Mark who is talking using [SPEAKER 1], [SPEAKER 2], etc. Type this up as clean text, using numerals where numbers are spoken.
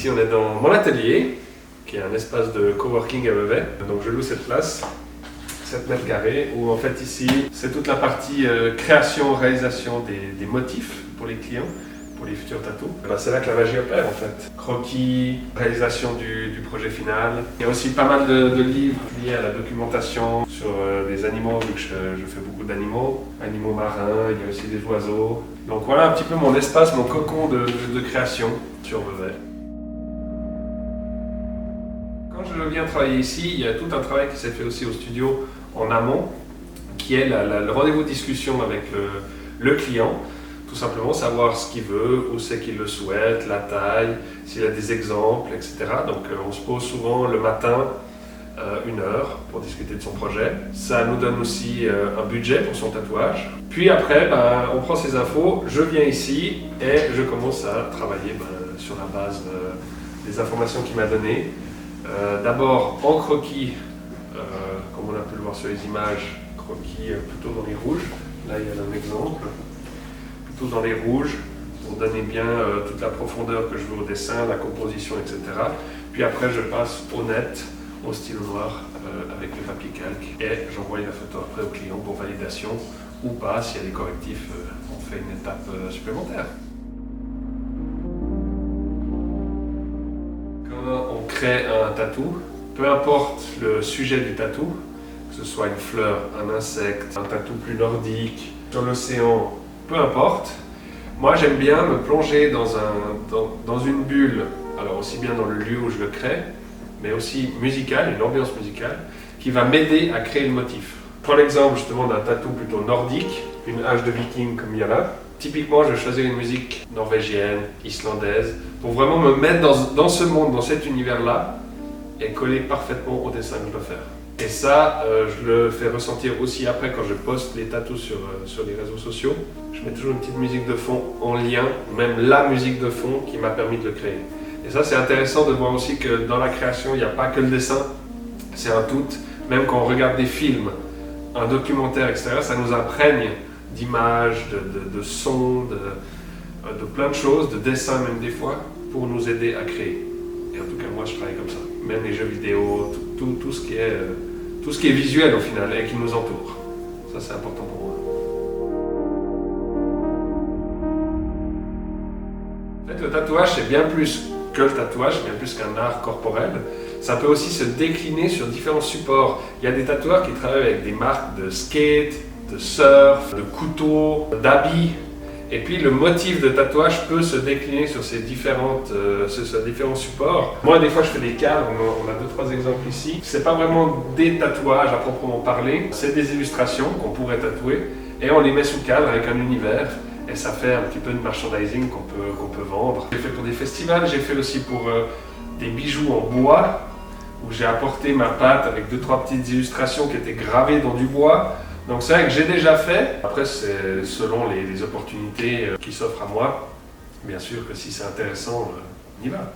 [SPEAKER 1] ici on est dans mon atelier, qui est un espace de coworking à Vevey. Donc je loue cette place, 7 mètres carrés, où en fait ici c'est toute la partie création, réalisation des motifs pour les clients, pour les futurs tatous. C'est là que la magie opère en fait. Croquis, réalisation du projet final. Il y a aussi pas mal de livres liés à la documentation sur des animaux, vu que je fais beaucoup d'animaux, animaux marins, il y a aussi des oiseaux. Donc voilà un petit peu mon espace, mon cocon de création sur Vevey. Quand je viens travailler ici, il y a tout un travail qui s'est fait aussi au studio en amont, qui est le rendez-vous de discussion avec le client. Tout simplement savoir ce qu'il veut, où c'est qu'il le souhaite, la taille, s'il a des exemples, etc. Donc on se pose souvent le matin 1 heure pour discuter de son projet. Ça nous donne aussi un budget pour son tatouage. Puis après, on prend ces infos, je viens ici et je commence à travailler sur la base des informations qu'il m'a données. D'abord en croquis, comme on a pu le voir sur les images, croquis plutôt dans les rouges. Là il y a un exemple. Plutôt dans les rouges, pour donner bien toute la profondeur que je veux au dessin, la composition, etc. Puis après, je passe au net, au stylo noir, avec le papier calque, et j'envoie la photo après au client pour validation, ou pas, s'il y a des correctifs, on fait une étape supplémentaire. Quand on crée un tatou, peu importe le sujet du tatou, que ce soit une fleur, un insecte, un tatou plus nordique, sur l'océan, peu importe, moi j'aime bien me plonger dans une bulle, alors aussi bien dans le lieu où je le crée, mais aussi musicale, une ambiance musicale, qui va m'aider à créer le motif. Pour l'exemple justement d'un tatou plutôt nordique, une hache de viking comme il y a là, typiquement je vais choisir une musique norvégienne, islandaise, pour vraiment me mettre dans ce monde, dans cet univers-là, et coller parfaitement au dessin que je dois faire. Et ça, je le fais ressentir aussi après quand je poste les tatous sur les réseaux sociaux. Je mets toujours une petite musique de fond en lien, même la musique de fond qui m'a permis de le créer. Et ça, c'est intéressant de voir aussi que dans la création, il n'y a pas que le dessin, c'est un tout. Même quand on regarde des films, un documentaire, etc., ça nous imprègne d'images, de sons, de plein de choses, de dessins même des fois, pour nous aider à créer. Et en tout cas, moi, je travaille comme ça. Même les jeux vidéo, tout ce qui est visuel au final et qui nous entoure. Ça, c'est important pour moi. En fait, le tatouage, c'est bien plus que le tatouage, c'est bien plus qu'un art corporel. Ça peut aussi se décliner sur différents supports. Il y a des tatoueurs qui travaillent avec des marques de skate, de surf, de couteaux, d'habits. Et puis le motif de tatouage peut se décliner sur ces différents supports. Moi, des fois, je fais des cadres, on a 2-3 exemples ici. C'est pas vraiment des tatouages à proprement parler, c'est des illustrations qu'on pourrait tatouer et on les met sous cadre avec un univers. Et ça fait un petit peu de merchandising qu'on peut vendre. J'ai fait pour des festivals, j'ai fait aussi pour des bijoux en bois, où j'ai apporté ma pâte avec 2-3 petites illustrations qui étaient gravées dans du bois. Donc c'est vrai que j'ai déjà fait. Après, c'est selon les opportunités qui s'offrent à moi. Bien sûr que si c'est intéressant, on y va.